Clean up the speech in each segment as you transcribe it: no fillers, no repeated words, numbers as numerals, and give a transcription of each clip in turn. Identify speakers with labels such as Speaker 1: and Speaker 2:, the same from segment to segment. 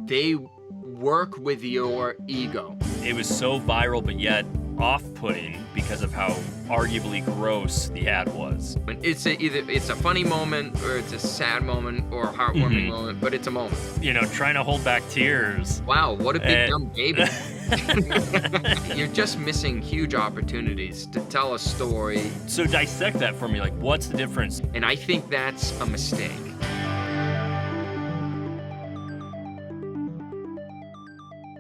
Speaker 1: they work with your ego.
Speaker 2: It was so viral, but yet off-putting because of how arguably gross the ad was.
Speaker 1: And either it's a funny moment or it's a sad moment or a heartwarming moment, but it's a moment.
Speaker 2: You know, trying to hold back tears.
Speaker 1: Wow, what a big
Speaker 2: And-
Speaker 1: dumb baby. You're just missing huge opportunities to tell a story,
Speaker 2: So dissect that for me. Like, what's the difference?
Speaker 1: and I think that's a mistake.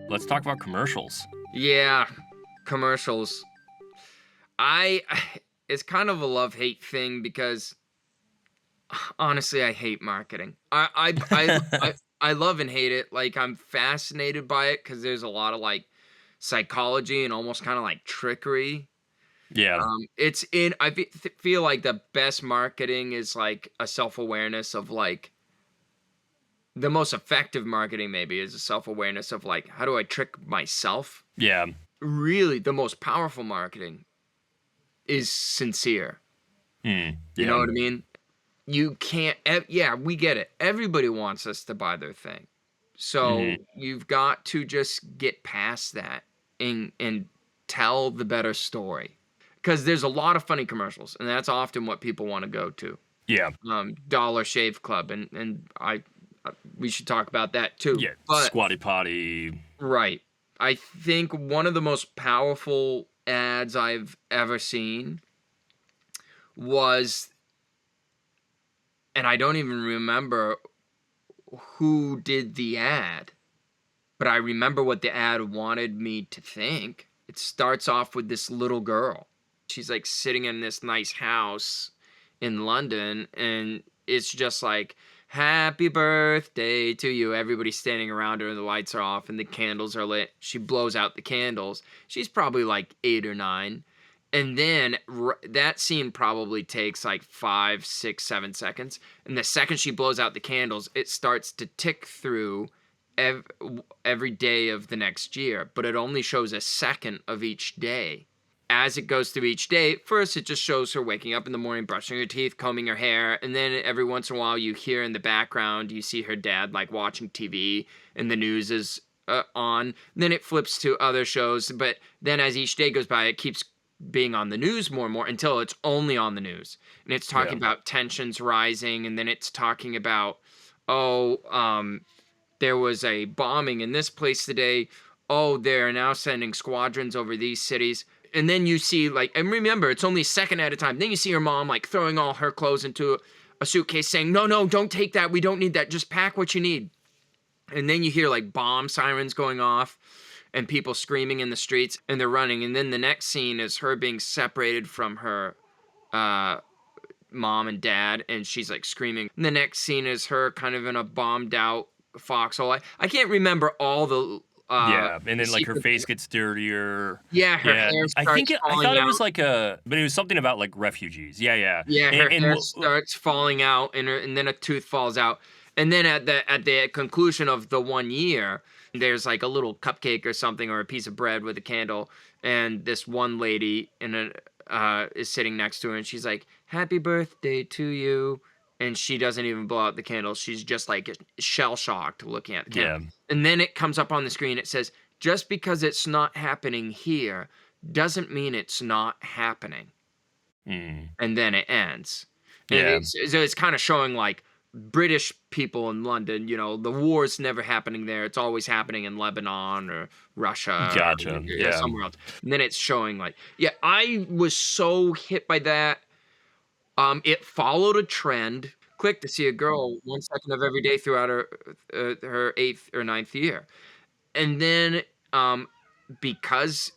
Speaker 2: Let's talk about commercials.
Speaker 1: Yeah, commercials. It's kind of a love-hate thing because honestly, I hate marketing. I love and hate it. Like, I'm fascinated by it because there's a lot of like psychology and almost kind of like trickery.
Speaker 2: Yeah.
Speaker 1: Feel like the best marketing is like a self-awareness of like the most effective marketing maybe is a self-awareness of like, how do I trick myself?
Speaker 2: Yeah.
Speaker 1: Really, the most powerful marketing is sincere. You know what I mean? You can't, yeah, we get it. Everybody wants us to buy their thing. So you've got to just get past that and tell the better story. Because there's a lot of funny commercials, and that's often what people want to go to.
Speaker 2: Yeah.
Speaker 1: Dollar Shave Club, and we should talk about that too.
Speaker 2: Yeah.
Speaker 1: But,
Speaker 2: Squatty Potty.
Speaker 1: right. I think one of the most powerful ads I've ever seen was, and I don't even remember who did the ad, but I remember what the ad wanted me to think. It starts off with this little girl. She's like sitting in this nice house in London, and it's just like, happy birthday to you. Everybody's standing around her, and the lights are off, and the candles are lit. She blows out the candles. She's probably like 8 or 9. And then that scene probably takes like 5, 6, 7 seconds. And the second she blows out the candles, it starts to tick through every day of the next year. But it only shows a second of each day. As it goes through each day, first it just shows her waking up in the morning, brushing her teeth, combing her hair, and then every once in a while you hear in the background, you see her dad like watching TV and the news is on. And then it flips to other shows, but then as each day goes by, it keeps being on the news more and more until it's only on the news. And it's talking about tensions rising, and then it's talking about, there was a bombing in this place today. Oh, they're now sending squadrons over these cities. And then you see, like, and remember, it's only a second at a time. Then you see her mom, like, throwing all her clothes into a suitcase saying, no, don't take that. We don't need that. Just pack what you need. And then you hear, like, bomb sirens going off and people screaming in the streets, and they're running. And then the next scene is her being separated from her mom and dad, and she's, like, screaming. And the next scene is her kind of in a bombed-out foxhole. I can't remember all the...
Speaker 2: yeah, and then like her face gets dirtier.
Speaker 1: Yeah, her hair starts
Speaker 2: I thought
Speaker 1: falling
Speaker 2: it was
Speaker 1: out.
Speaker 2: like but it was something about like refugees. Yeah.
Speaker 1: Yeah, her
Speaker 2: and
Speaker 1: hair starts falling out, and then a tooth falls out. And then at the conclusion of the 1 year, there's like a little cupcake or something, or a piece of bread with a candle, and this one lady is sitting next to her, and she's like, "Happy birthday to you." And she doesn't even blow out the candle. She's just like shell-shocked looking at the candle.
Speaker 2: Yeah.
Speaker 1: And then it comes up on the screen. It says, just because it's not happening here doesn't mean it's not happening. And then it ends. And it's kind of showing like British people in London, you know, the war's never happening there. It's always happening in Lebanon or Russia.
Speaker 2: Gotcha.
Speaker 1: Or somewhere else. And then it's showing like, I was so hit by that. It followed a trend. Quick to see a girl 1 second of every day throughout her 8th or 9th year. And then because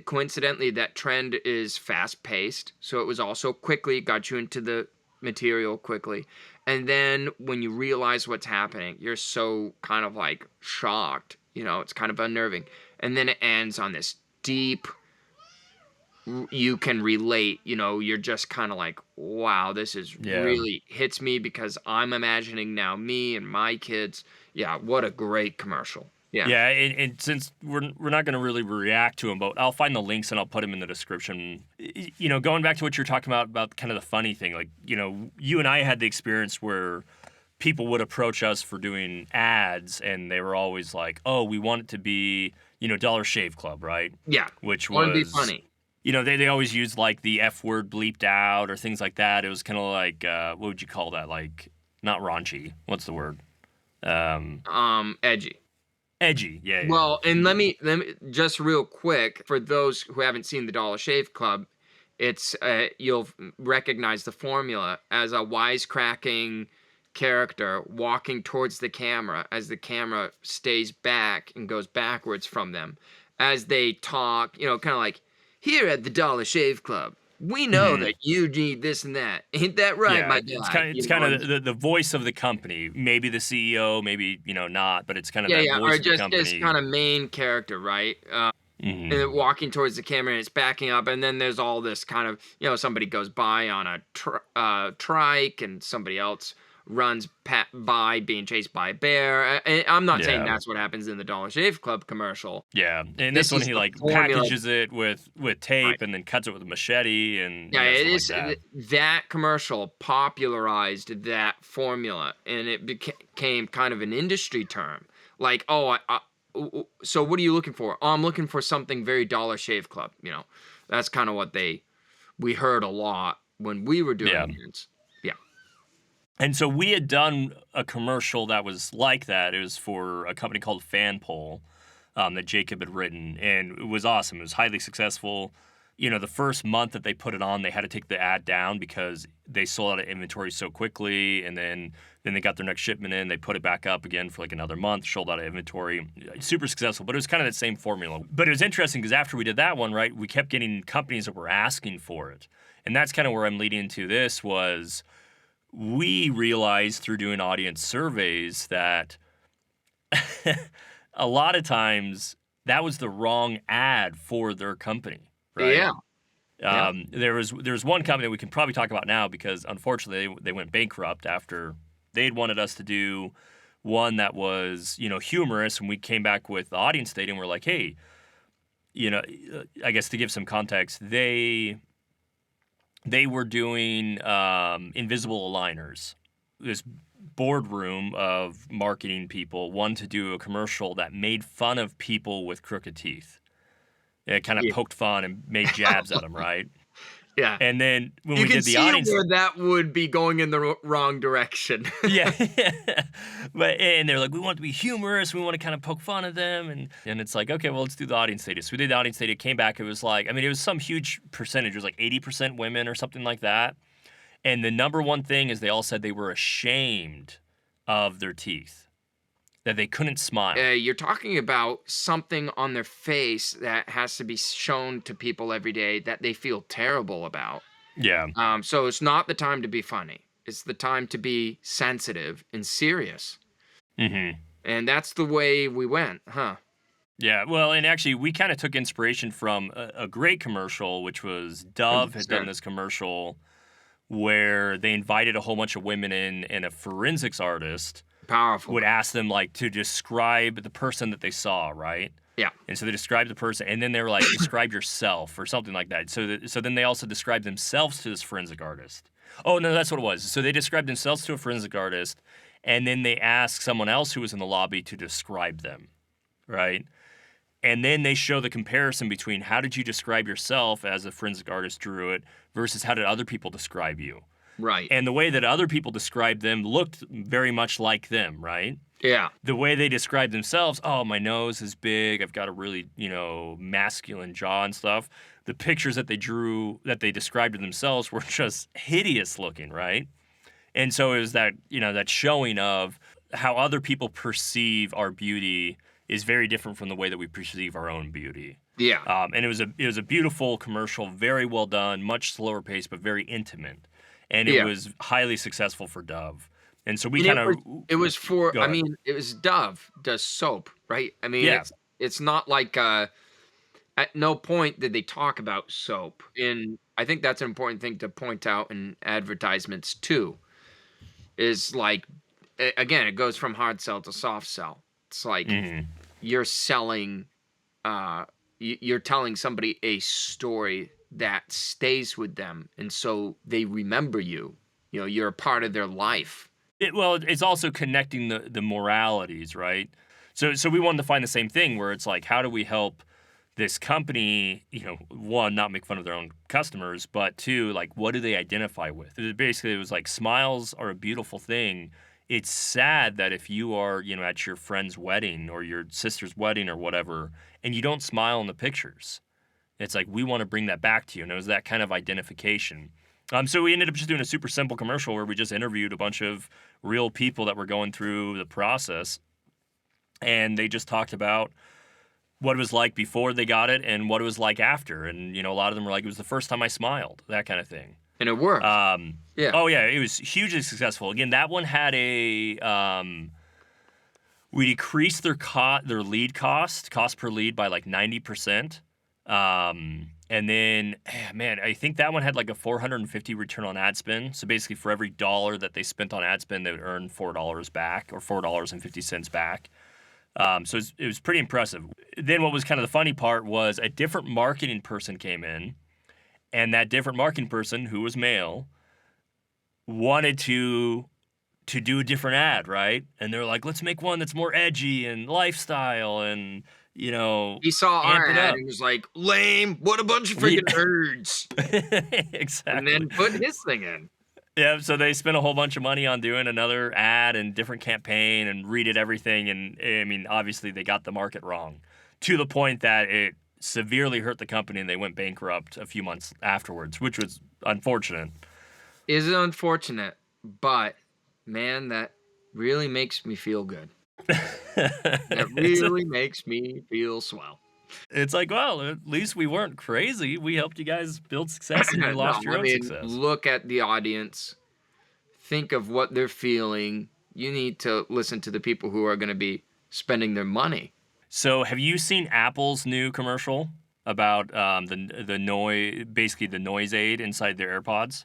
Speaker 1: coincidentally that trend is fast-paced, so it was also quickly got you into the material quickly. And then when you realize what's happening, you're so kind of like shocked. You know, it's kind of unnerving. And then it ends on this deep... you can relate, you know, you're just kind of like, wow, this is really hits me because I'm imagining now me and my kids. Yeah, what a great commercial. Yeah,
Speaker 2: and since we're not going to really react to them, but I'll find the links and I'll put them in the description. You know, going back to what you're talking about kind of the funny thing, like, you know, you and I had the experience where people would approach us for doing ads, and they were always like, "Oh, we want it to be, Dollar Shave Club, right?"
Speaker 1: Yeah.
Speaker 2: Which
Speaker 1: Want to be
Speaker 2: was,
Speaker 1: funny.
Speaker 2: they always used like the F word bleeped out or things like that. It was kind of like, what would you call that? Like, not raunchy. What's the word? Um,
Speaker 1: Edgy.
Speaker 2: Edgy. Yeah, yeah.
Speaker 1: Well, and let me just real quick for those who haven't seen the Dollar Shave Club, it's you'll recognize the formula as a wisecracking character walking towards the camera as the camera stays back and goes backwards from them as they talk, kind of like here at the Dollar Shave Club. We know
Speaker 2: Mhm.
Speaker 1: that you need this and that. Ain't that right,
Speaker 2: Yeah,
Speaker 1: my
Speaker 2: it's
Speaker 1: guy?
Speaker 2: kind of it's kind of the voice of the company. Maybe the CEO, maybe not, but it's kind of
Speaker 1: Yeah,
Speaker 2: that
Speaker 1: yeah, or
Speaker 2: voice of the
Speaker 1: just this
Speaker 2: company.
Speaker 1: kind of main character, right? And
Speaker 2: Hmm.
Speaker 1: then walking towards the camera and it's backing up, and then there's all this kind of, somebody goes by on a trike, and somebody else runs by being chased by a bear. I'm not saying
Speaker 2: Yeah.
Speaker 1: that's what happens in the Dollar Shave Club commercial.
Speaker 2: Yeah, and this
Speaker 1: This
Speaker 2: one
Speaker 1: is
Speaker 2: he
Speaker 1: the
Speaker 2: like
Speaker 1: formula,
Speaker 2: packages it with
Speaker 1: right?
Speaker 2: tape and then cuts it with a machete and
Speaker 1: Yeah, it
Speaker 2: stuff like
Speaker 1: is
Speaker 2: that.
Speaker 1: that commercial popularized that formula, and it became kind of an industry term. Like, oh, so what are you looking for? Oh, I'm looking for something very Dollar Shave Club. That's kind of what we heard a lot when we were
Speaker 2: Yeah.
Speaker 1: doing it. Yeah.
Speaker 2: And so we had done a commercial that was like that. It was for a company called Fanpole, that Jacob had written, and it was awesome. It was highly successful. The first month that they put it on, they had to take the ad down because they sold out of inventory so quickly, and then they got their next shipment in. They put it back up again for like another month, sold out of inventory. Super successful, but it was kind of the same formula. But it was interesting because after we did that one, right, we kept getting companies that were asking for it, and that's kind of where I'm leading into this was we realized through doing audience surveys that a lot of times that was the wrong ad for their company, right?
Speaker 1: Yeah. Yeah.
Speaker 2: There was one company that we can probably talk about now because unfortunately they went bankrupt after they'd wanted us to do one that was humorous, and we came back with the audience data and we're like, hey, I guess to give some context, they were doing invisible aligners. This boardroom of marketing people wanted to do a commercial that made fun of people with crooked teeth. It kind of
Speaker 1: Yeah.
Speaker 2: poked fun and made jabs at them, right?
Speaker 1: Yeah.
Speaker 2: And then when
Speaker 1: You
Speaker 2: we
Speaker 1: can
Speaker 2: did the
Speaker 1: see
Speaker 2: audience,
Speaker 1: where that would be going in the wrong direction.
Speaker 2: yeah, and they're like, we want it to be humorous, we want to kind of poke fun at them, and it's like, okay, well, let's do the audience data. So we did the audience data, came back, it was like, I mean, it was some huge percentage, it was like 80% women or something like that. And the number one thing is they all said they were ashamed of their teeth, that they couldn't smile.
Speaker 1: You're talking about something on their face that has to be shown to people every day that they feel terrible about.
Speaker 2: Yeah.
Speaker 1: So it's not the time to be funny. It's the time to be sensitive and serious.
Speaker 2: Hmm.
Speaker 1: And that's the way we went, huh?
Speaker 2: Yeah, well, and actually, we kind of took inspiration from a great commercial, which was Dove had done
Speaker 1: 100%.
Speaker 2: this commercial where they invited a whole bunch of women in, and a forensics artist
Speaker 1: Powerful.
Speaker 2: would ask them like to describe the person that they saw, right?
Speaker 1: Yeah.
Speaker 2: And so they described the person, and then they were like, describe yourself or something like that. So then they also described themselves to this forensic artist. Oh no, that's what it was. So they described themselves to a forensic artist, and then they asked someone else who was in the lobby to describe them, right? And then they show the comparison between how did you describe yourself as a forensic artist drew it versus how did other people describe you.
Speaker 1: Right.
Speaker 2: And the way that other people described them looked very much like them, right?
Speaker 1: Yeah.
Speaker 2: The way they described themselves, oh, my nose is big, I've got a really, masculine jaw and stuff. The pictures that they drew, that they described of themselves were just hideous looking, right? And so it was that showing of how other people perceive our beauty is very different from the way that we perceive our own beauty.
Speaker 1: Yeah.
Speaker 2: And it was a beautiful commercial, very well done, much slower pace, but very intimate. And it
Speaker 1: Yeah.
Speaker 2: was highly successful for Dove. And so we
Speaker 1: And
Speaker 2: kind of
Speaker 1: it was for,
Speaker 2: go
Speaker 1: I
Speaker 2: ahead.
Speaker 1: mean, it was Dove does soap, right? I mean,
Speaker 2: Yeah.
Speaker 1: it's not like at no point did they talk about soap. And I think that's an important thing to point out in advertisements too. Is like again, it goes from hard sell to soft sell. It's like
Speaker 2: Hmm.
Speaker 1: you're selling you're telling somebody a story that stays with them, and so they remember you. You're a part of their life.
Speaker 2: It's also connecting the moralities, right? So we wanted to find the same thing where it's like, how do we help this company, one, not make fun of their own customers, but two, like, what do they identify with? Basically, it was like smiles are a beautiful thing. It's sad that if you are, at your friend's wedding or your sister's wedding or whatever, and you don't smile in the pictures, it's like we want to bring that back to you. And it was that kind of identification. So we ended up just doing a super simple commercial where we just interviewed a bunch of real people that were going through the process, and they just talked about what it was like before they got it and what it was like after. And a lot of them were like, it was the first time I smiled, that kind of thing.
Speaker 1: And it worked. Yeah.
Speaker 2: Oh yeah, it was hugely successful. Again, that one had we decreased their lead cost per lead by like 90%. And then, man, I think that one had like a 450 return on ad spend. So basically, for every dollar that they spent on ad spend, they would earn $4 back, or $4.50 back. So it was pretty impressive. Then what was kind of the funny part was a different marketing person came in, and that different marketing person, who was male, wanted to do a different ad, right? And they're like, let's make one that's more edgy and lifestyle and,
Speaker 1: He saw
Speaker 2: amp
Speaker 1: our
Speaker 2: it
Speaker 1: ad
Speaker 2: up.
Speaker 1: and was like, lame, what a bunch of
Speaker 2: Yeah.
Speaker 1: freaking nerds. And
Speaker 2: Exactly.
Speaker 1: then put his thing in.
Speaker 2: Yeah, so they spent a whole bunch of money on doing another ad and different campaign and redid everything. And I mean, obviously they got the market wrong to the point that it severely hurt the company and they went bankrupt a few months afterwards, which was unfortunate.
Speaker 1: Is it unfortunate, but man, that really makes me feel good. That really makes me feel swell.
Speaker 2: It's like, well, at least we weren't crazy. We helped you guys build success and you
Speaker 1: No,
Speaker 2: lost your
Speaker 1: I
Speaker 2: own
Speaker 1: mean,
Speaker 2: success.
Speaker 1: look at the audience. Think of what they're feeling. You need to listen to the people who are going to be spending their money.
Speaker 2: So, have you seen Apple's new commercial about the noise, basically the noise aid inside their AirPods?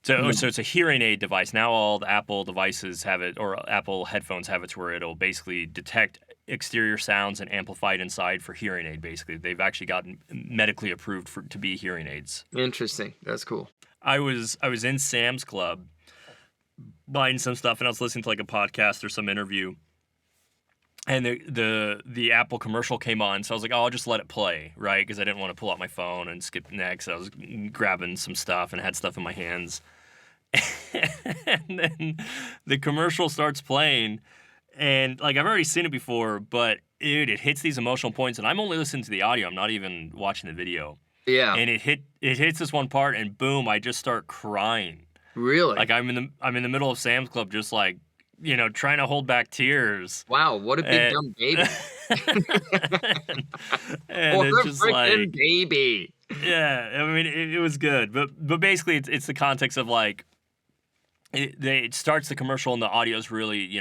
Speaker 1: No.
Speaker 2: So it's a hearing aid device. Now all the Apple devices have it, or Apple headphones have it, to where it'll basically detect exterior sounds and amplify it inside for hearing aid. Basically, they've actually gotten medically approved to be hearing aids.
Speaker 1: Interesting. That's cool.
Speaker 2: I was in Sam's Club buying some stuff, and I was listening to like a podcast or some interview, and the Apple commercial came on. So I was like, oh, I'll just let it play, right? Because I didn't want to pull out my phone and skip next. I was grabbing some stuff and had stuff in my hands. And then the commercial starts playing, and like I've already seen it before, but it hits these emotional points, and I'm only listening to the audio. I'm not even watching the video.
Speaker 1: Yeah.
Speaker 2: And it hits this one part, and boom, I just start crying.
Speaker 1: Really?
Speaker 2: Like I'm in the middle of Sam's Club, just like trying to hold back tears.
Speaker 1: Wow, what a big
Speaker 2: And,
Speaker 1: dumb baby.
Speaker 2: and
Speaker 1: What
Speaker 2: it's
Speaker 1: a
Speaker 2: just
Speaker 1: freaking
Speaker 2: like,
Speaker 1: baby.
Speaker 2: yeah, I mean, it was good, but basically, it's the context of like it starts the commercial and the audio is really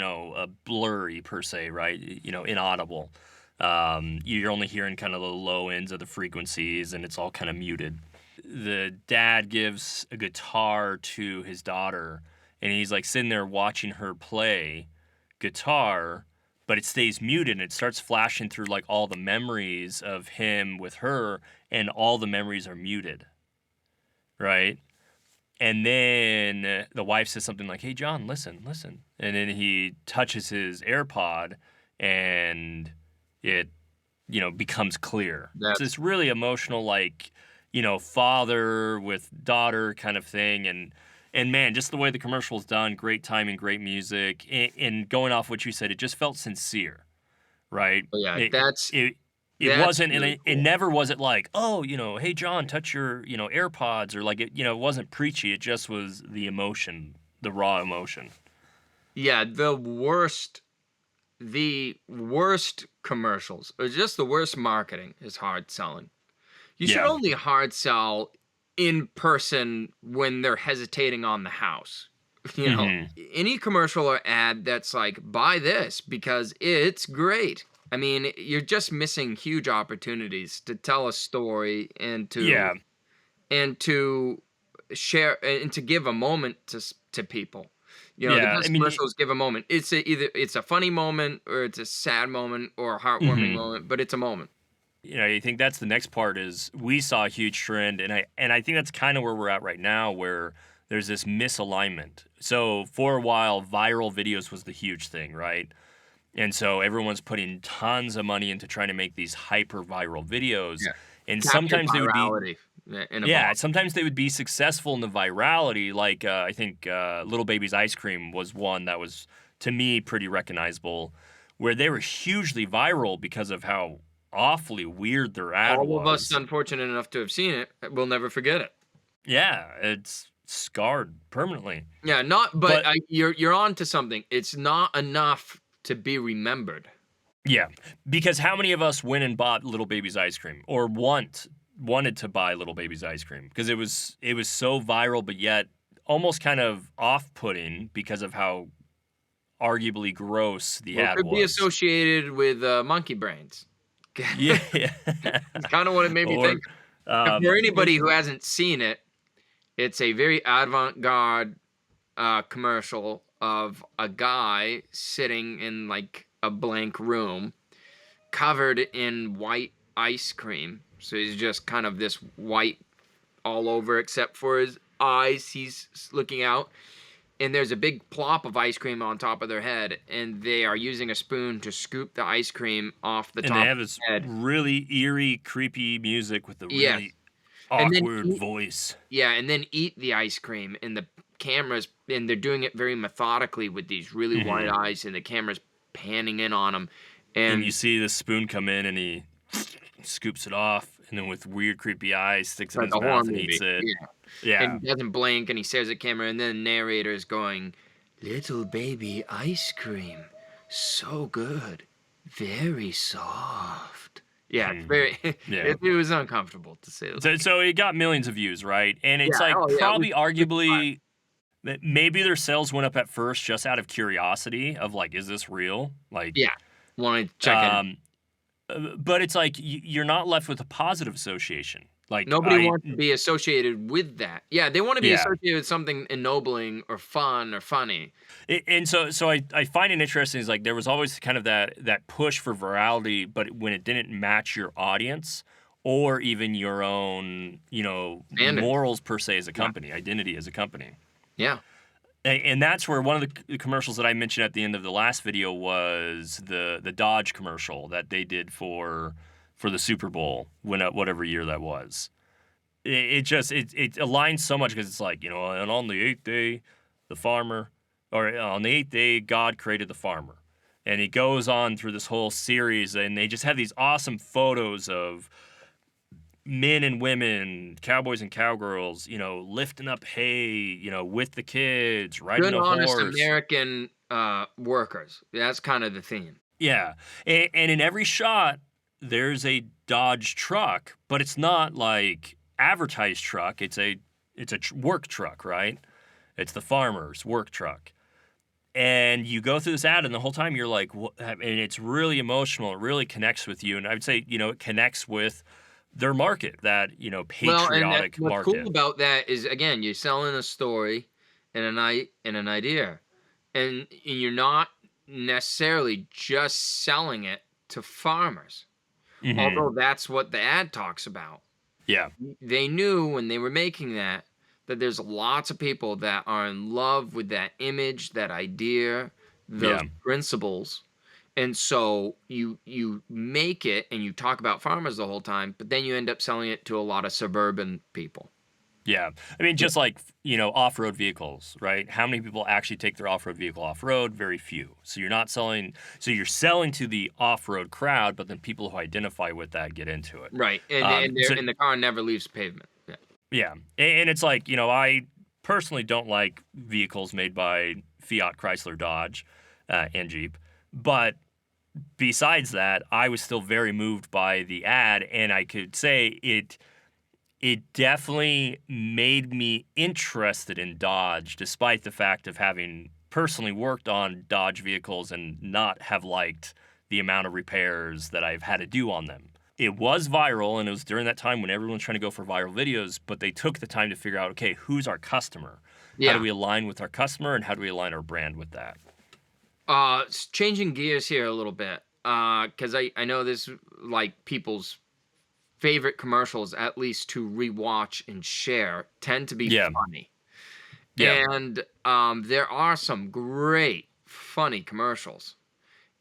Speaker 2: blurry per se, right? Inaudible. You're only hearing kind of the low ends of the frequencies, and it's all kind of muted. The dad gives a guitar to his daughter, and he's like sitting there watching her play guitar, but it stays muted and it starts flashing through like all the memories of him with her, and all the memories are muted, right? And then the wife says something like, "Hey, John, listen, listen." And then he touches his AirPod, and it, becomes clear. It's
Speaker 1: That's
Speaker 2: this really emotional, like, father with daughter kind of thing. And man, just the way the commercial is done, great timing, great music. And going off what you said, it just felt sincere, right?
Speaker 1: oh yeah,
Speaker 2: It,
Speaker 1: that's
Speaker 2: it, it
Speaker 1: that's
Speaker 2: wasn't, and
Speaker 1: really
Speaker 2: it
Speaker 1: cool.
Speaker 2: never was it like, oh, hey, John, touch your, AirPods, or like it wasn't preachy. It just was the emotion, the raw emotion.
Speaker 1: Yeah, the worst commercials, or just the worst marketing is hard selling. You should
Speaker 2: Yeah.
Speaker 1: only hard sell in person when they're hesitating on the house. You know,
Speaker 2: Hmm.
Speaker 1: any commercial or ad that's like, buy this because it's great. I mean, you're just missing huge opportunities to tell a story
Speaker 2: Yeah.
Speaker 1: and to share and to give a moment to people. The
Speaker 2: Yeah. I
Speaker 1: best
Speaker 2: mean,
Speaker 1: commercials give a moment. Either it's a funny moment or it's a sad moment or a heartwarming
Speaker 2: mhm.
Speaker 1: moment, but it's a moment.
Speaker 2: I think that's the next part is we saw a huge trend, and I think that's kind of where we're at right now, where there's this misalignment. So for a while, viral videos was the huge thing, right? And so everyone's putting tons of money into trying to make these hyper viral videos.
Speaker 1: Yeah.
Speaker 2: And
Speaker 1: Capture
Speaker 2: sometimes they would be,
Speaker 1: virality in a
Speaker 2: yeah,
Speaker 1: ball.
Speaker 2: sometimes they would be successful in the virality. Like I think Little Baby's Ice Cream was one that was, to me, pretty recognizable, where they were hugely viral because of how awfully weird their ad
Speaker 1: All of us
Speaker 2: was.
Speaker 1: unfortunate enough to have seen it, will never forget it.
Speaker 2: Yeah, it's scarred permanently.
Speaker 1: Yeah, not but
Speaker 2: But
Speaker 1: you're on to something. It's not enough to be remembered.
Speaker 2: yeah, because how many of us went and bought Little Baby's ice cream or wanted to buy Little Baby's ice cream because it was so viral, but yet almost kind of off-putting because of how arguably gross the
Speaker 1: Well, it
Speaker 2: ad
Speaker 1: could be
Speaker 2: was.
Speaker 1: associated with, monkey brains.
Speaker 2: Yeah,
Speaker 1: It's kinda what it made me
Speaker 2: or
Speaker 1: think. And for
Speaker 2: it,
Speaker 1: anybody who hasn't seen it, it's a very avant-garde, commercial of a guy sitting in, like, a blank room covered in white ice cream. So he's just kind of this white all over except for his eyes. He's looking out, and there's a big plop of ice cream on top of their head, and they are using a spoon to scoop the ice cream off the
Speaker 2: and they
Speaker 1: top of
Speaker 2: have this
Speaker 1: the head.
Speaker 2: really eerie, creepy music with a
Speaker 1: Yes,
Speaker 2: really
Speaker 1: and then
Speaker 2: awkward voice.
Speaker 1: yeah, and then eat the ice cream, and the cameras and they're doing it very methodically with these really wide
Speaker 2: Mhm.
Speaker 1: eyes, and the camera's panning in on them,
Speaker 2: And you
Speaker 1: and
Speaker 2: see the spoon come in and he scoops it off, and then with weird, creepy eyes, sticks
Speaker 1: it's
Speaker 2: it in
Speaker 1: like
Speaker 2: his
Speaker 1: a horror
Speaker 2: mouth and eats
Speaker 1: movie.
Speaker 2: it.
Speaker 1: Yeah, and
Speaker 2: Yeah.
Speaker 1: he doesn't blink, and he stares at camera, and then the narrator is going, "Little baby ice cream, so good, very soft." Yeah, it's
Speaker 2: Mhm.
Speaker 1: very
Speaker 2: Yeah.
Speaker 1: it was uncomfortable to say the
Speaker 2: So
Speaker 1: least.
Speaker 2: so it got millions of views, right? And it's,
Speaker 1: Yeah,
Speaker 2: like,
Speaker 1: oh, yeah, it was
Speaker 2: probably
Speaker 1: it was fun.
Speaker 2: arguably that maybe their sales went up at first just out of curiosity of, like, "Is this real?" Like,
Speaker 1: Yeah, wanted to check in.
Speaker 2: um, but it's like you're not left with a positive association. Like,
Speaker 1: Nobody wants to be associated with that. Yeah, they wanna be
Speaker 2: yeah.
Speaker 1: associated with something ennobling or fun or funny.
Speaker 2: And so I find it interesting is like there was always kind of that push for virality, but when it didn't match your audience or even your own,
Speaker 1: Standards.
Speaker 2: morals per se as a
Speaker 1: Yeah,
Speaker 2: company, identity as a company.
Speaker 1: yeah.
Speaker 2: And that's where one of the commercials that I mentioned at the end of the last video was the Dodge commercial that they did for the Super Bowl when whatever year that was. It aligns so much because it's like, and on the eighth day, the farmer, or on the eighth day, God created the farmer. And he goes on through this whole series, and they just have these awesome photos of men and women, cowboys and cowgirls, lifting up hay, with the kids, riding
Speaker 1: Good,
Speaker 2: a
Speaker 1: honest
Speaker 2: horse.
Speaker 1: American, workers. That's kind of the theme.
Speaker 2: Yeah. And in every shot, there's a Dodge truck, but it's not like advertised truck. It's a work truck, right? It's the farmer's work truck. And you go through this ad, and the whole time you're like, what? And it's really emotional. It really connects with you. And I would say, it connects with their market, that,
Speaker 1: Well, and that
Speaker 2: patriotic
Speaker 1: what's cool
Speaker 2: market.
Speaker 1: about that is, again, you're selling a story and an idea, and you're not necessarily just selling it to farmers,
Speaker 2: Hmm.
Speaker 1: although that's what the ad talks about.
Speaker 2: Yeah.
Speaker 1: They knew when they were making that there's lots of people that are in love with that image, that idea, those
Speaker 2: Yeah.
Speaker 1: principles. And so you make it and you talk about farmers the whole time, but then you end up selling it to a lot of suburban people.
Speaker 2: Yeah. I mean, just like, off-road vehicles, right? How many people actually take their off-road vehicle off-road? Very few. So you're selling to the off-road crowd, but then people who identify with that get into it.
Speaker 1: Right. And
Speaker 2: Um,
Speaker 1: and
Speaker 2: so
Speaker 1: and the car never leaves pavement. Yeah.
Speaker 2: yeah. And it's like, I personally don't like vehicles made by Fiat, Chrysler, Dodge, and Jeep. But besides that, I was still very moved by the ad, and I could say it definitely made me interested in Dodge, despite the fact of having personally worked on Dodge vehicles and not have liked the amount of repairs that I've had to do on them. It was viral, and it was during that time when everyone's trying to go for viral videos, but they took the time to figure out, okay, who's our customer? How do
Speaker 1: Yeah.
Speaker 2: we align with our customer, and how do we align our brand with that?
Speaker 1: Changing gears here a little bit, because I know this like people's favorite commercials, at least to rewatch and share, tend to be
Speaker 2: Yeah.
Speaker 1: funny.
Speaker 2: Yeah.
Speaker 1: And there are some great funny commercials.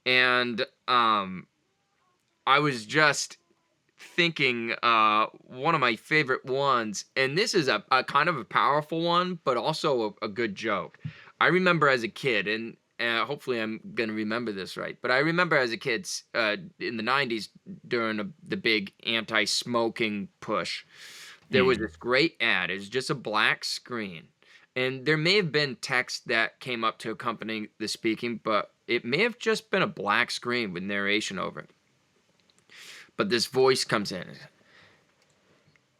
Speaker 1: And I was just thinking one of my favorite ones, and this is a kind of a powerful one, but also a good joke. I remember as a kid, and hopefully I'm gonna remember this right, but I remember as a kid in the '90s during the big anti-smoking push, there was
Speaker 2: Mm.
Speaker 1: this great ad. It was just a black screen, and there may have been text that came up to accompany the speaking, but it may have just been a black screen with narration over it. But this voice comes in.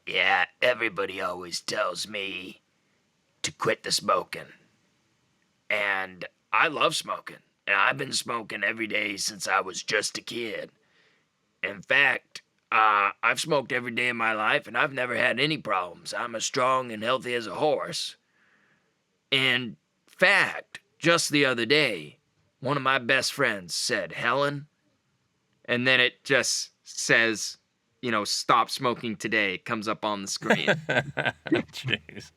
Speaker 1: Yeah, everybody always tells me to quit the smoking. And I love smoking. And I've been smoking every day since I was just a kid. In fact, I've smoked every day of my life and I've never had any problems. I'm as strong and healthy as a horse. In fact, just the other day, one of my best friends said, Helen, and then it just says, stop smoking today. It comes up on the screen.
Speaker 2: Jeez.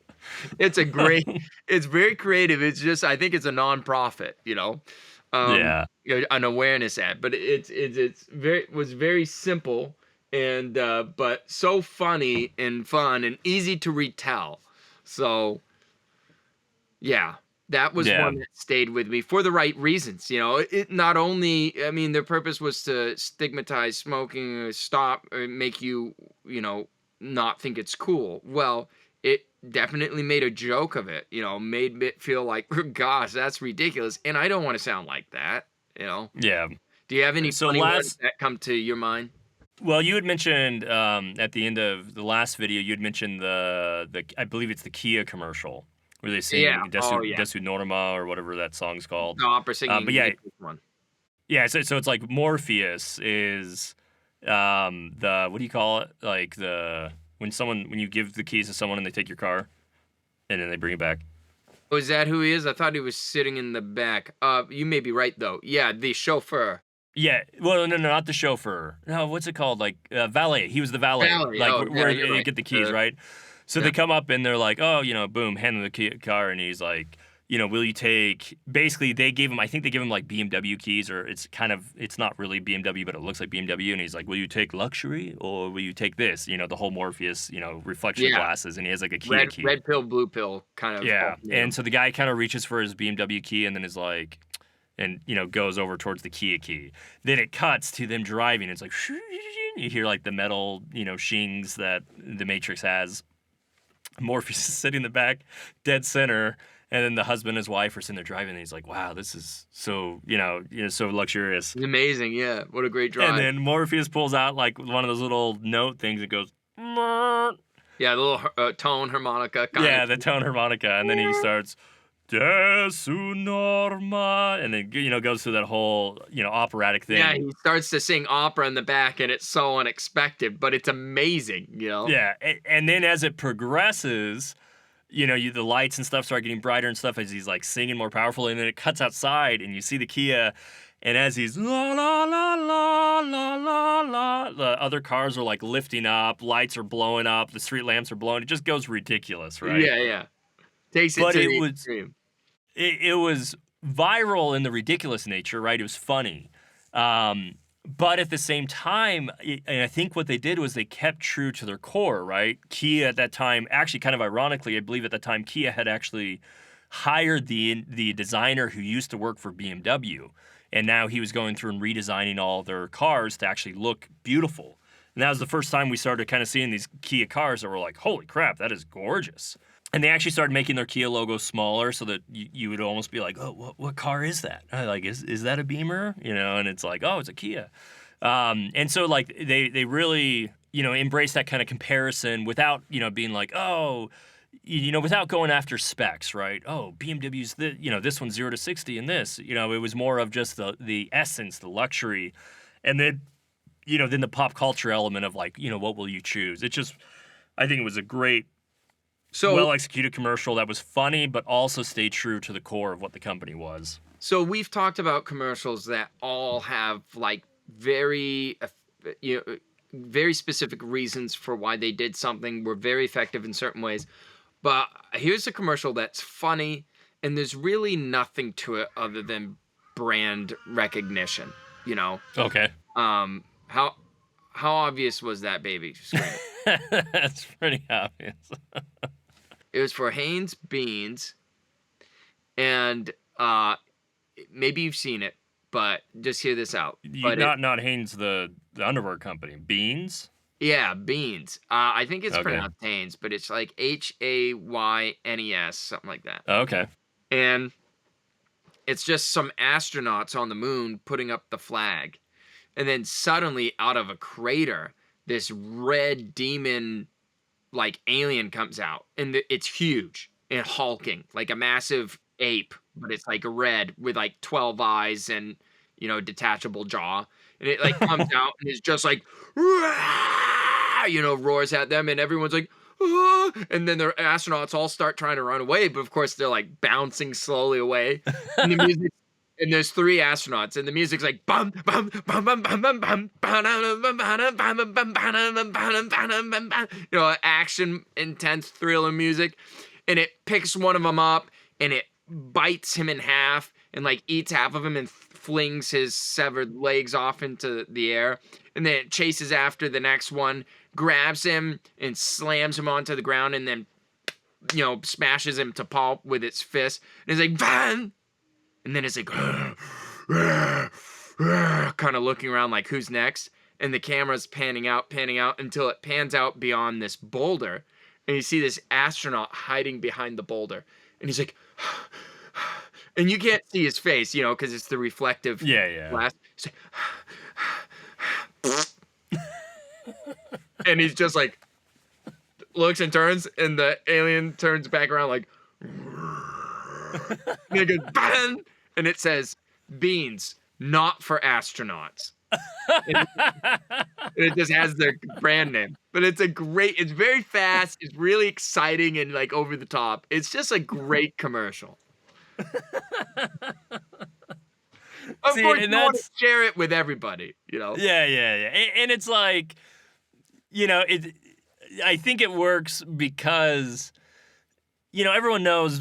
Speaker 1: It's a great it's very creative. It's just I think it's a nonprofit,
Speaker 2: Yeah.
Speaker 1: an awareness ad, but it's very was very simple and but so funny and fun and easy to retell. So, yeah, that was
Speaker 2: Yeah.
Speaker 1: one that stayed with me for the right reasons, It not only I mean, their purpose was to stigmatize smoking, stop, or make you, not think it's cool. Well, it definitely made a joke of it, made it feel like, "Gosh, that's ridiculous," and I don't wanna sound like that, you know?
Speaker 2: Yeah.
Speaker 1: Do you have any
Speaker 2: So
Speaker 1: funny ones
Speaker 2: last
Speaker 1: that come to your mind?
Speaker 2: well, you had mentioned, at the end of the last video, you had mentioned the I believe it's the Kia commercial where they
Speaker 1: Yeah.
Speaker 2: sing
Speaker 1: Oh, yeah.
Speaker 2: Desu Norma or whatever that song's called.
Speaker 1: The opera singing
Speaker 2: But yeah,
Speaker 1: Matrix one.
Speaker 2: yeah, so it's like Morpheus is, the what do you call it? Like, when you give the keys to someone and they take your car, and then they bring it back.
Speaker 1: Oh, is that who he is? I thought he was sitting in the back. You may be right, though. Yeah, the chauffeur.
Speaker 2: Yeah, well, no, not the chauffeur. No, what's it called? Like, valet. He was the valet,
Speaker 1: Valerie.
Speaker 2: like,
Speaker 1: Oh, yeah,
Speaker 2: where
Speaker 1: you're
Speaker 2: they
Speaker 1: right.
Speaker 2: get the keys, right? So
Speaker 1: Yeah.
Speaker 2: they come up and they're like, "Oh, boom, hand him the car," and he's like, "Will you take?" Basically, they gave him. I think they give him like BMW keys, or it's not really BMW, but it looks like BMW. And he's like, "Will you take luxury, or will you take this?" The whole Morpheus, reflection
Speaker 1: Yeah.
Speaker 2: glasses, and he has like a Kia
Speaker 1: Red
Speaker 2: key.
Speaker 1: red pill, blue pill kind of
Speaker 2: Yeah, and
Speaker 1: ultimatum.
Speaker 2: so the guy kind of reaches for his BMW key, and then is like, and goes over towards the Kia key. Then it cuts to them driving. It's like you hear like the metal, shings that the Matrix has. Morpheus is sitting in the back, dead center, and then the husband and his wife are sitting there driving. And he's like, "Wow, this is so so luxurious."
Speaker 1: It's amazing, yeah. What a great
Speaker 2: And
Speaker 1: drive.
Speaker 2: then Morpheus pulls out like one of those little note things that goes, "Mrrt."
Speaker 1: Yeah, the little tone harmonica kind of
Speaker 2: Yeah, the
Speaker 1: thing.
Speaker 2: tone harmonica, and then he starts Desu Norma, and then goes through that whole operatic
Speaker 1: Yeah,
Speaker 2: thing.
Speaker 1: he starts to sing opera in the back, and it's so unexpected, but it's amazing.
Speaker 2: Yeah, and then as it progresses, the lights and stuff start getting brighter and stuff as he's like singing more powerful, and then it cuts outside, and you see the Kia, and as he's la la la la la la la, the other cars are like lifting up, lights are blowing up, the street lamps are blowing. It just goes ridiculous, right?
Speaker 1: Yeah, yeah. Takes it
Speaker 2: But
Speaker 1: to the extreme.
Speaker 2: it was viral in the ridiculous nature, right? It was funny. But at the same time, and I think what they did was they kept true to their core, right? Kia at that time, actually, kind of ironically, I believe at the time Kia had actually hired the designer who used to work for BMW, and now he was going through and redesigning all their cars to actually look beautiful. And that was the first time we started kind of seeing these Kia cars that were like, "Holy crap, that is gorgeous!" And they actually started making their Kia logo smaller so that you would almost be like, "Oh, what car is that? Like, is that a Beamer?" And it's like, "Oh, it's a Kia." And so like they really embrace that kind of comparison without being like, "Oh, without going after specs, right? Oh, BMW's this one's 0 to 60 and this." It was more of just the essence, the luxury, and then the pop culture element of like, what will you choose? I think it was a great,
Speaker 1: So
Speaker 2: well executed commercial that was funny, but also stayed true to the core of what the company was.
Speaker 1: so we've talked about commercials that all have, like, you know, very specific reasons for why they did something, were very effective in certain ways. But here's a commercial that's funny, and there's really nothing to it other than brand recognition. You know,
Speaker 2: Okay.
Speaker 1: um, how how obvious was that baby scream?
Speaker 2: That's pretty obvious.
Speaker 1: It was for Hanes beans, and maybe you've seen it, but just hear this out.
Speaker 2: You
Speaker 1: But it,
Speaker 2: not Hanes the underwear company. Beans?
Speaker 1: yeah, beans. I think it's
Speaker 2: Okay.
Speaker 1: pronounced Hanes, but it's like Haynes, something like that.
Speaker 2: Okay.
Speaker 1: And it's just some astronauts on the moon putting up the flag. And then suddenly, out of a crater, this red demon like alien comes out, and it's huge and hulking, like a massive ape, but it's like red with like 12 eyes and detachable jaw. And it like comes out and is just like roars at them, and everyone's like, "Ah," and then the astronauts all start trying to run away, but of course they're like bouncing slowly away. And the music and there's three astronauts, and the music's like bum bum bum bum bum bum bum action, intense, thriller music, and it picks one of them up and it bites him in half and like eats half of him and flings his severed legs off into the air, and then it chases after the next one, grabs him and slams him onto the ground, and then smashes him to pulp with its fist, and it's like Van. And then it's like, kind of looking around like, who's next? And the camera's panning out until it pans out beyond this boulder. And you see this astronaut hiding behind the boulder. And he's like, and you can't see his face, because it's the reflective
Speaker 2: Yeah, yeah.
Speaker 1: glass. He's like, and he's just like, looks and turns, and the alien turns back around like, and it goes, Bang! And it says, beans, not for astronauts. And it just has their brand name. But it's very fast, it's really exciting and like over the top. It's just a great commercial. Of
Speaker 2: See,
Speaker 1: course,
Speaker 2: and
Speaker 1: you want to
Speaker 2: that's
Speaker 1: share it with everybody,
Speaker 2: yeah, yeah, yeah. And it's like, it. I think it works because everyone knows,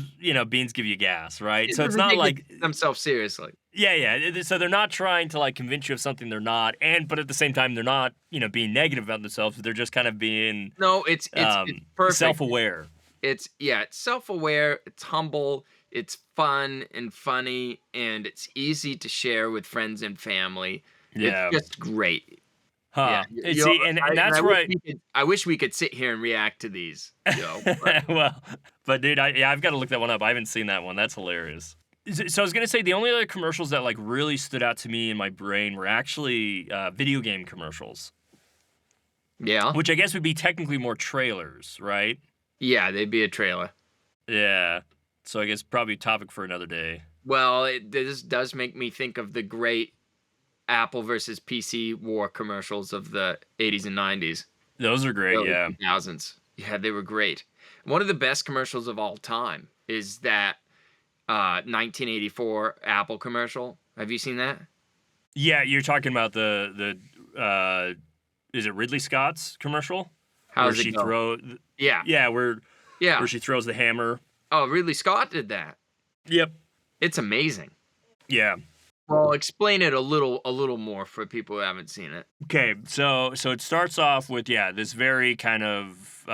Speaker 2: beans give you gas, right? So it's not
Speaker 1: They
Speaker 2: like,
Speaker 1: take themselves seriously.
Speaker 2: yeah, yeah. So they're not trying to like convince you of something they're not, but at the same time, they're not, being negative about themselves. They're just kind of being
Speaker 1: No, it's perfect.
Speaker 2: self-aware.
Speaker 1: It's self-aware, it's humble, it's fun and funny, and it's easy to share with friends and family.
Speaker 2: Yeah.
Speaker 1: It's just great. Yeah,
Speaker 2: Huh. And see, and that's right.
Speaker 1: I wish we could sit here and react to these, but
Speaker 2: Well, dude, I've got to look that one up. I haven't seen that one. That's hilarious. So I was gonna say the only other commercials that like really stood out to me in my brain were actually video game commercials,
Speaker 1: yeah.
Speaker 2: which I guess would be technically more trailers, right?
Speaker 1: Yeah, they'd be a trailer.
Speaker 2: Yeah. So I guess probably a topic for another day.
Speaker 1: Well, this does make me think of the great Apple versus PC war commercials of the 80s and 90s.
Speaker 2: Those are great,
Speaker 1: Early
Speaker 2: yeah.
Speaker 1: 2000s. Yeah, they were great. One of the best commercials of all time is that 1984 Apple commercial. Have you seen that?
Speaker 2: Yeah, you're talking about the is it Ridley Scott's commercial?
Speaker 1: How's
Speaker 2: where
Speaker 1: it
Speaker 2: she
Speaker 1: go? Yeah.
Speaker 2: yeah, where
Speaker 1: Yeah.
Speaker 2: she throws the hammer.
Speaker 1: Oh, Ridley Scott did that.
Speaker 2: Yep.
Speaker 1: It's amazing.
Speaker 2: Yeah.
Speaker 1: Well, explain it a little more for people who haven't seen it.
Speaker 2: Okay, so it starts off with this very kind of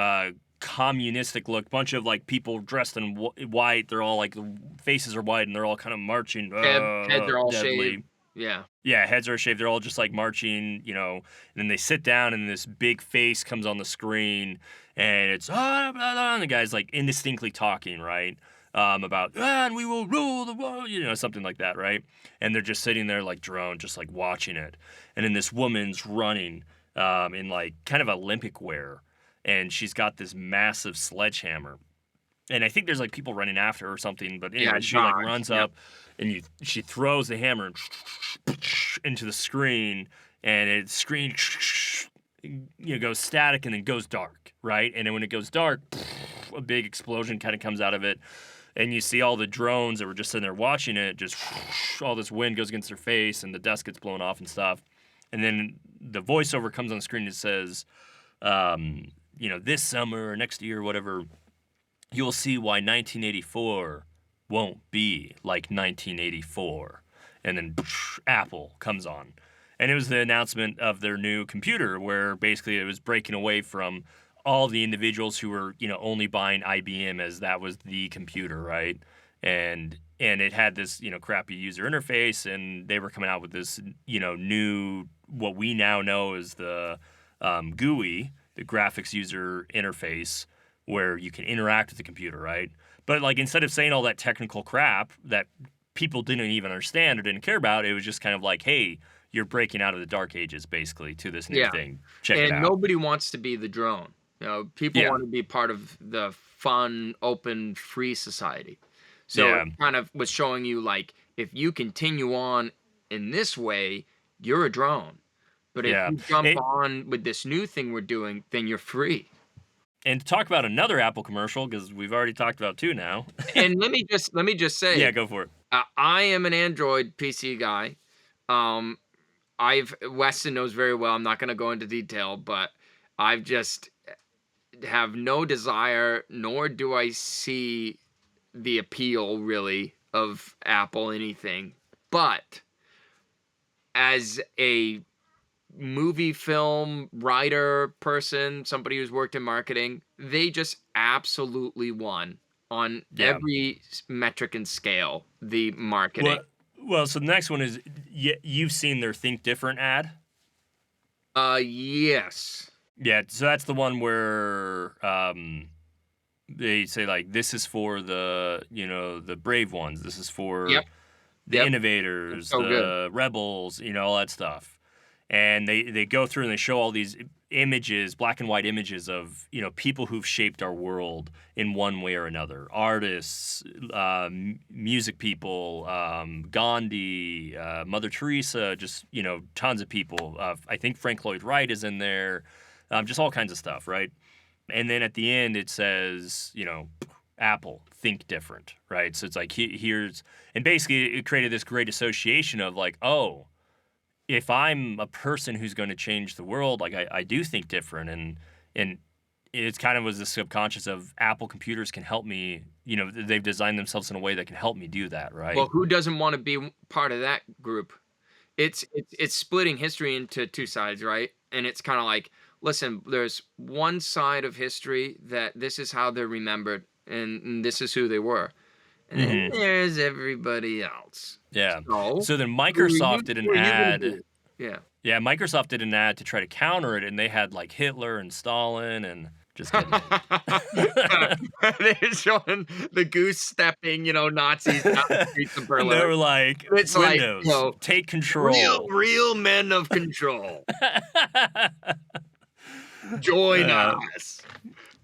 Speaker 2: communistic look, bunch of like people dressed in white. They're all like faces are white and they're all kind of marching.
Speaker 1: Heads are all
Speaker 2: deadly.
Speaker 1: shaved. Yeah.
Speaker 2: Yeah, heads are shaved. They're all just like marching, and then they sit down and this big face comes on the screen and it's blah, blah, blah, and the guy's like indistinctly talking, right? About and we will rule the world, something like that, right? And they're just sitting there like drone, just like watching it. And then this woman's running in like kind of Olympic wear, and she's got this massive sledgehammer. And I think there's like people running after her or something, but anyway,
Speaker 1: Yeah,
Speaker 2: she like
Speaker 1: dodge,
Speaker 2: runs
Speaker 1: yep.
Speaker 2: up and she throws the hammer into the screen, and it screen goes static and then goes dark, right? And then when it goes dark, a big explosion kind of comes out of it. And you see all the drones that were just sitting there watching it, just all this wind goes against their face and the dust gets blown off and stuff. And then the voiceover comes on the screen and says, this summer or next year, whatever, you'll see why 1984 won't be like 1984. And then Apple comes on. And it was the announcement of their new computer where basically it was breaking away from all the individuals who were, only buying IBM as that was the computer, right? And it had this, crappy user interface, and they were coming out with this, new what we now know as the GUI, the graphics user interface, where you can interact with the computer, right? But like instead of saying all that technical crap that people didn't even understand or didn't care about, it was just kind of like, hey, you're breaking out of the dark ages basically to this new
Speaker 1: Yeah.
Speaker 2: thing. Check it
Speaker 1: And
Speaker 2: out.
Speaker 1: nobody wants to be the drone. People
Speaker 2: Yeah.
Speaker 1: want to be part of the fun, open, free society. So it
Speaker 2: Yeah.
Speaker 1: kind of was showing you like if you continue on in this way, you're a drone. But if
Speaker 2: Yeah.
Speaker 1: you jump
Speaker 2: It,
Speaker 1: on with this new thing we're doing, then you're free.
Speaker 2: and to talk about another Apple commercial, because we've already talked about two now.
Speaker 1: And let me just say,
Speaker 2: Yeah, go for it.
Speaker 1: I am an Android PC guy. Um, I've Weston knows very well. I'm not going to go into detail, but I've just have no desire, nor do I see the appeal really of Apple anything. But as a movie film writer person, somebody who's worked in marketing, they just absolutely won on
Speaker 2: Yeah.
Speaker 1: every metric and scale, the marketing.
Speaker 2: Well, well, so the next one is you've seen their Think Different ad.
Speaker 1: Yes.
Speaker 2: Yeah, so that's the one where they say like this is for the the brave ones. This is for
Speaker 1: Yep.
Speaker 2: the
Speaker 1: Yep. It's
Speaker 2: innovators,
Speaker 1: so good.
Speaker 2: the rebels, all that stuff. And they go through and they show all these images, black and white images of people who've shaped our world in one way or another. Artists, music people, Gandhi, Mother Teresa, just tons of people. I think Frank Lloyd Wright is in there, just all kinds of stuff, right? And then at the end it says, Apple, think different, right? So it's like here's, and basically it created this great association of like, oh, if I'm a person who's going to change the world, like I do think different, and it's kind of was the subconscious of Apple computers can help me. They've designed themselves in a way that can help me do that,
Speaker 1: Well,
Speaker 2: right?
Speaker 1: who doesn't want to be part of that group? It's splitting history into two sides, right? And it's kind of like, listen, there's one side of history that this is how they're remembered, and this is who they were, and then
Speaker 2: Hmm.
Speaker 1: there's everybody else.
Speaker 2: Yeah.
Speaker 1: So
Speaker 2: So then
Speaker 1: who
Speaker 2: Microsoft did an
Speaker 1: are you gonna
Speaker 2: ad.
Speaker 1: be? Yeah.
Speaker 2: Yeah, Microsoft did an ad to try to counter it, and they had like Hitler and Stalin, and just kidding.
Speaker 1: They're showing the goose stepping, Nazis down the streets of
Speaker 2: And they
Speaker 1: Berlin.
Speaker 2: were like,
Speaker 1: It's like,
Speaker 2: Windows, take
Speaker 1: real,
Speaker 2: control.
Speaker 1: real men of control. Join
Speaker 2: Uh,
Speaker 1: us.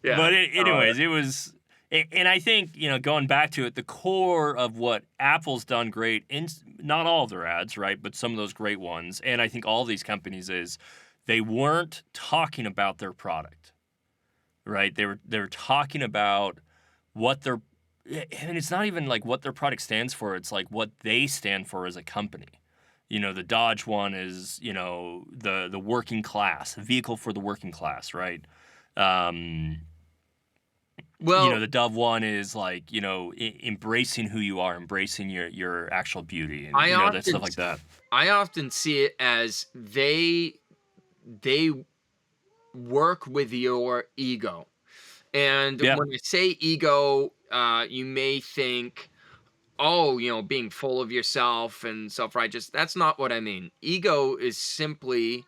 Speaker 1: Yeah.
Speaker 2: But
Speaker 1: Uh,
Speaker 2: anyways, it was, and I think going back to it, the core of what Apple's done great in not all of their ads, right, but some of those great ones, and I think all these companies is they weren't talking about their product, right? They were talking about what their, and it's not even like what their product stands for. It's like what they stand for as a company. The Dodge one is the working class, a vehicle for the working class, right? Um,
Speaker 1: well,
Speaker 2: the Dove one is like, embracing who you are, embracing your actual beauty, and
Speaker 1: I
Speaker 2: that stuff
Speaker 1: often
Speaker 2: like that.
Speaker 1: I often see it as they work with your ego. And
Speaker 2: Yeah.
Speaker 1: when I say ego, you may think, oh, being full of yourself and self-righteous. That's not what I mean. Ego is simply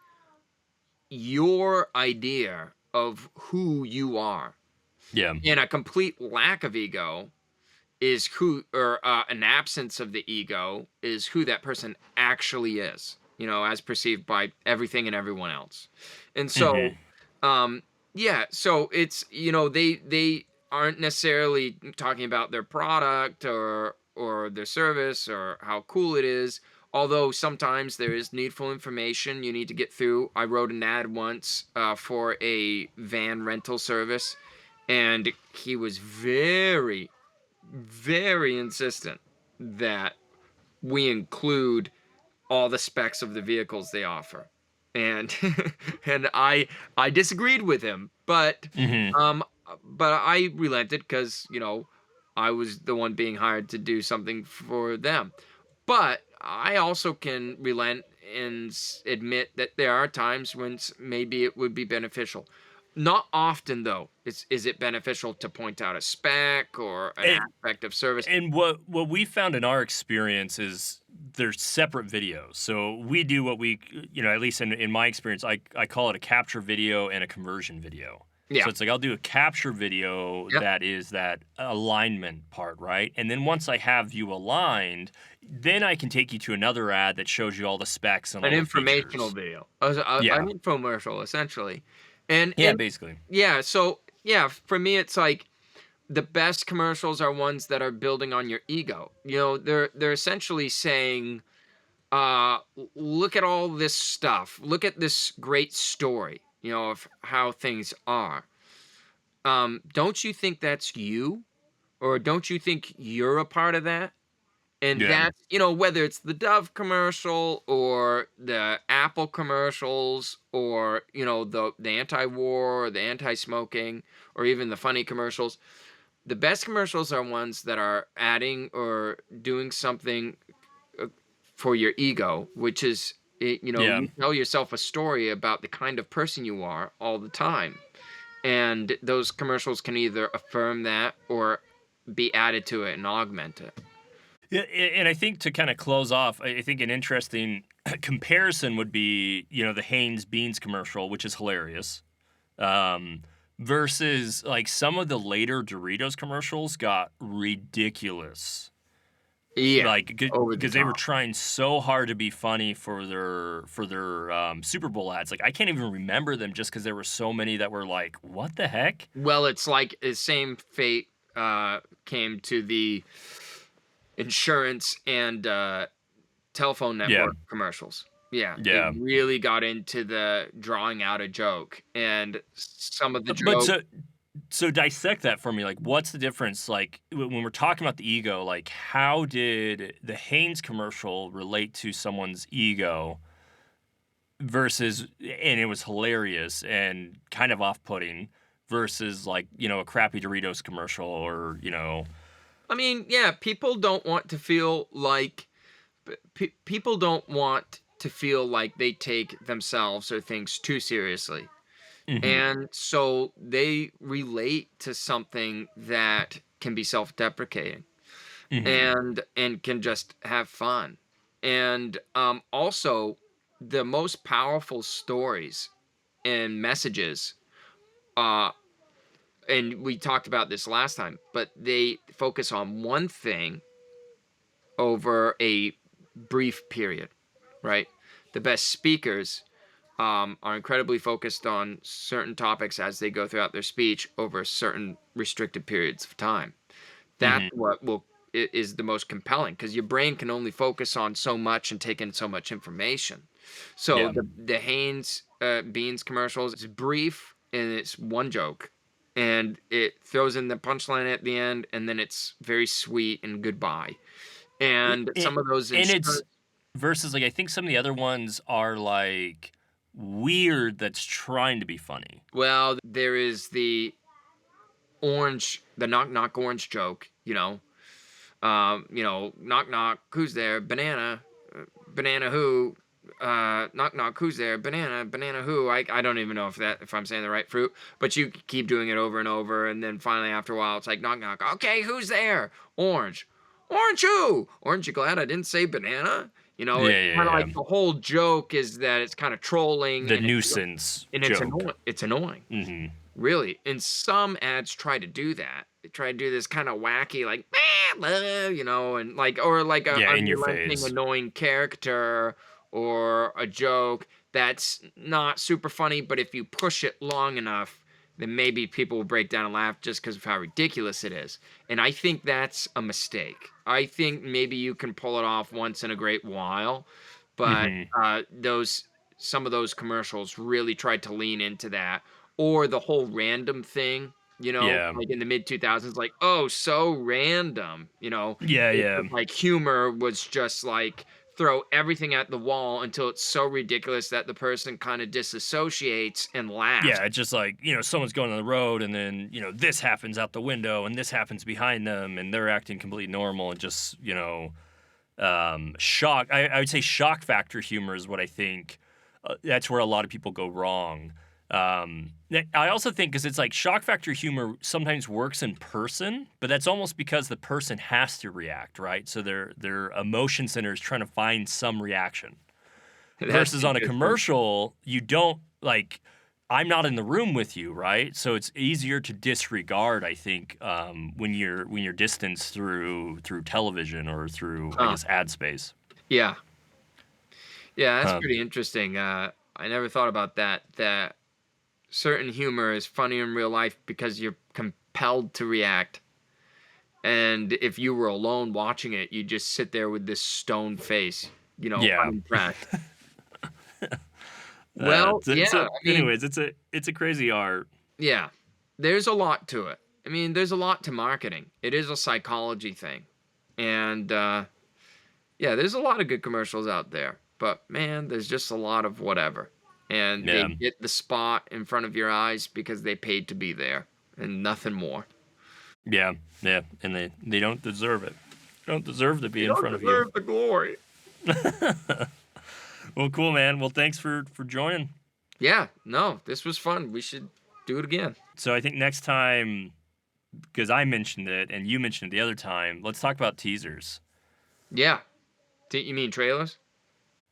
Speaker 1: your idea of who you are.
Speaker 2: Yeah.
Speaker 1: And a complete lack of ego is who, or an absence of the ego is who that person actually is, as perceived by everything and everyone else. And so,
Speaker 2: Hmm.
Speaker 1: um, yeah, so it's, they aren't necessarily talking about their product or their service or how cool it is. Although sometimes there is needful information you need to get through. I wrote an ad once for a van rental service, and he was very, very insistent that we include all the specs of the vehicles they offer. And and I disagreed with him, but
Speaker 2: Hmm.
Speaker 1: um but I relented because I was the one being hired to do something for them. But I also can relent and admit that there are times when maybe it would be beneficial. Not often, though. Is it beneficial to point out a spec or an
Speaker 2: And
Speaker 1: aspect of service?
Speaker 2: and what we found in our experience is they're separate videos. So we do what we, at least in my experience, I call it a capture video and a conversion video.
Speaker 1: Yeah.
Speaker 2: So it's like I'll do a capture video
Speaker 1: Yep.
Speaker 2: that is that alignment part, right? And then once I have you aligned, then I can take you to another ad that shows you all the specs and
Speaker 1: An
Speaker 2: all the
Speaker 1: informational
Speaker 2: features.
Speaker 1: video,
Speaker 2: Yeah.
Speaker 1: an infomercial, essentially, and
Speaker 2: Yeah, basically.
Speaker 1: yeah. So yeah, for me, it's like the best commercials are ones that are building on your ego. They're essentially saying, look at all this stuff. Look at this great story, of how things are. Don't you think that's you? Or don't you think you're a part of that? And
Speaker 2: Yeah.
Speaker 1: that's, whether it's the Dove commercial or the Apple commercials or, the anti-war or the anti-smoking or even the funny commercials. The best commercials are ones that are adding or doing something uh, for your ego, which is,
Speaker 2: Yeah.
Speaker 1: you tell yourself a story about the kind of person you are all the time. And those commercials can either affirm that or be added to it and augment it.
Speaker 2: Yeah, and I think to kind of close off, I think an interesting comparison would be, the Hanes Beans commercial, which is hilarious, um, versus like some of the later Doritos commercials got ridiculous.
Speaker 1: Yeah,
Speaker 2: Like,
Speaker 1: over the
Speaker 2: because they were
Speaker 1: top.
Speaker 2: trying so hard to be funny for their Super Bowl ads. Like, I can't even remember them just because there were so many that were like, what the heck?
Speaker 1: Well, it's like the same fate came to the insurance and telephone
Speaker 2: Yeah,
Speaker 1: network commercials. Yeah, they
Speaker 2: yeah.
Speaker 1: really got into the drawing out a joke, and some of the
Speaker 2: But
Speaker 1: joke.
Speaker 2: so dissect that for me. Like, what's the difference? Like, when we're talking about the ego, like, how did the Hanes commercial relate to someone's ego versus, and it was hilarious and kind of off-putting versus like, a crappy Doritos commercial or,
Speaker 1: I mean, yeah, people don't want to feel like people don't want to feel like they take themselves or things too seriously.
Speaker 2: hmm
Speaker 1: And so they relate to something that can be self-deprecating
Speaker 2: hmm
Speaker 1: and can just have fun. And also the most powerful stories and messages uh and we talked about this last time, but they focus on one thing over a brief period, right? The best speakers are incredibly focused on certain topics as they go throughout their speech over certain restricted periods of time. That's
Speaker 2: hmm
Speaker 1: what is the most compelling because your brain can only focus on so much and take in so much information. So
Speaker 2: Yeah.
Speaker 1: the Hanes Beans commercials, it's brief and it's one joke, and it throws in the punchline at the end, and then it's very sweet and goodbye. And
Speaker 2: It,
Speaker 1: some of those
Speaker 2: and it's
Speaker 1: insurance.
Speaker 2: versus like I think some of the other ones are like weird that's trying to be funny.
Speaker 1: Well, there is the knock knock orange joke, knock knock, who's there? Banana, banana who? Knock knock, who's there? Banana, banana who? I don't even know if I'm saying the right fruit, but you keep doing it over and over, and then finally after a while it's like knock knock. Okay, who's there? Orange, orange who? Orange, you glad I didn't say banana?
Speaker 2: Yeah,
Speaker 1: It's
Speaker 2: yeah,
Speaker 1: kind of like
Speaker 2: yeah.
Speaker 1: the whole joke is that it's kind of trolling
Speaker 2: The
Speaker 1: and
Speaker 2: nuisance
Speaker 1: it's
Speaker 2: joke.
Speaker 1: annoying. It's annoying.
Speaker 2: hmm
Speaker 1: Really, and some ads try to do that. They try to do this kind of wacky, like, and like, or like a
Speaker 2: Yeah, in your
Speaker 1: unrelenting,
Speaker 2: face.
Speaker 1: annoying character or a joke that's not super funny, but if you push it long enough, then maybe people will break down and laugh just because of how ridiculous it is. And I think that's a mistake. I think maybe you can pull it off once in a great while, but
Speaker 2: hmm
Speaker 1: some of those commercials really tried to lean into that or the whole random thing,
Speaker 2: Yeah.
Speaker 1: like in the mid 2000s, like, oh, so random,
Speaker 2: Yeah,
Speaker 1: it
Speaker 2: yeah.
Speaker 1: was like humor was just like throw everything at the wall until it's so ridiculous that the person kind of disassociates and laughs.
Speaker 2: Yeah, it's just like, someone's going on the road and then, this happens out the window and this happens behind them and they're acting completely normal and just, shock. I would say shock factor humor is what I think that's where a lot of people go wrong. I also think because it's like shock factor humor sometimes works in person, but that's almost because the person has to react, right? So their emotion center is trying to find some reaction.
Speaker 1: That's
Speaker 2: Versus
Speaker 1: a
Speaker 2: on a
Speaker 1: good point.
Speaker 2: commercial, you don't like. I'm not in the room with you, right? So it's easier to disregard, I think, when you're distanced through television or through, I
Speaker 1: Huh.
Speaker 2: guess, ad space.
Speaker 1: Yeah. Yeah, that's
Speaker 2: Um,
Speaker 1: pretty interesting. I never thought about that. That certain humor is funny in real life because you're compelled to react. And if you were alone watching it, you just sit there with this stone face,
Speaker 2: yeah.
Speaker 1: unimpressed. Well, yeah,
Speaker 2: So,
Speaker 1: I mean,
Speaker 2: anyways, it's a crazy art.
Speaker 1: yeah, there's a lot to it. I mean, there's a lot to marketing. It is a psychology thing. And yeah, there's a lot of good commercials out there. But man, there's just a lot of whatever. And they
Speaker 2: Yeah,
Speaker 1: get the spot in front of your eyes because they paid to be there and nothing more.
Speaker 2: yeah, yeah, and they don't deserve it. They don't deserve to be
Speaker 1: You
Speaker 2: in
Speaker 1: don't
Speaker 2: front of you.
Speaker 1: deserve the glory.
Speaker 2: Well, cool, man. Well, thanks for joining.
Speaker 1: Yeah, no, this was fun. We should do it again.
Speaker 2: So I think next time, because I mentioned it and you mentioned it the other time, let's talk about teasers.
Speaker 1: Yeah. You mean trailers?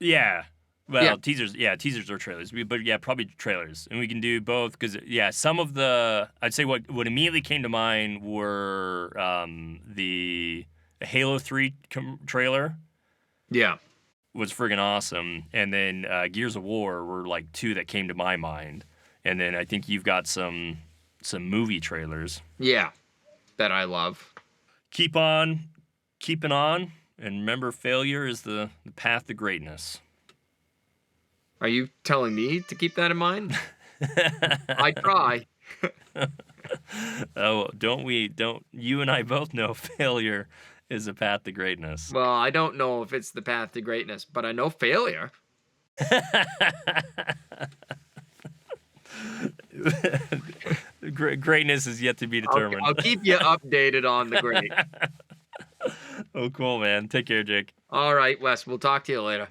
Speaker 2: Yeah.
Speaker 1: Yeah.
Speaker 2: Well, teasers, yeah, teasers or trailers, but yeah, probably trailers, and we can do both because yeah, some of I'd say what immediately came to mind were the Halo 3 trailer
Speaker 1: Yeah.
Speaker 2: was friggin' awesome, and then Gears of War were like two that came to my mind, and then I think you've got some movie trailers.
Speaker 1: Yeah. That I love.
Speaker 2: Keep on keeping on, and remember, failure is the path to greatness.
Speaker 1: Are you telling me to keep that in mind? I try.
Speaker 2: Oh, don't you and I both know failure is a path to greatness.
Speaker 1: Well, I don't know if it's the path to greatness, but I know failure.
Speaker 2: Greatness is yet to be determined.
Speaker 1: I'll keep you updated on the great.
Speaker 2: Oh, cool, man. Take care, Jake.
Speaker 1: All right, Wes, we'll talk to you later.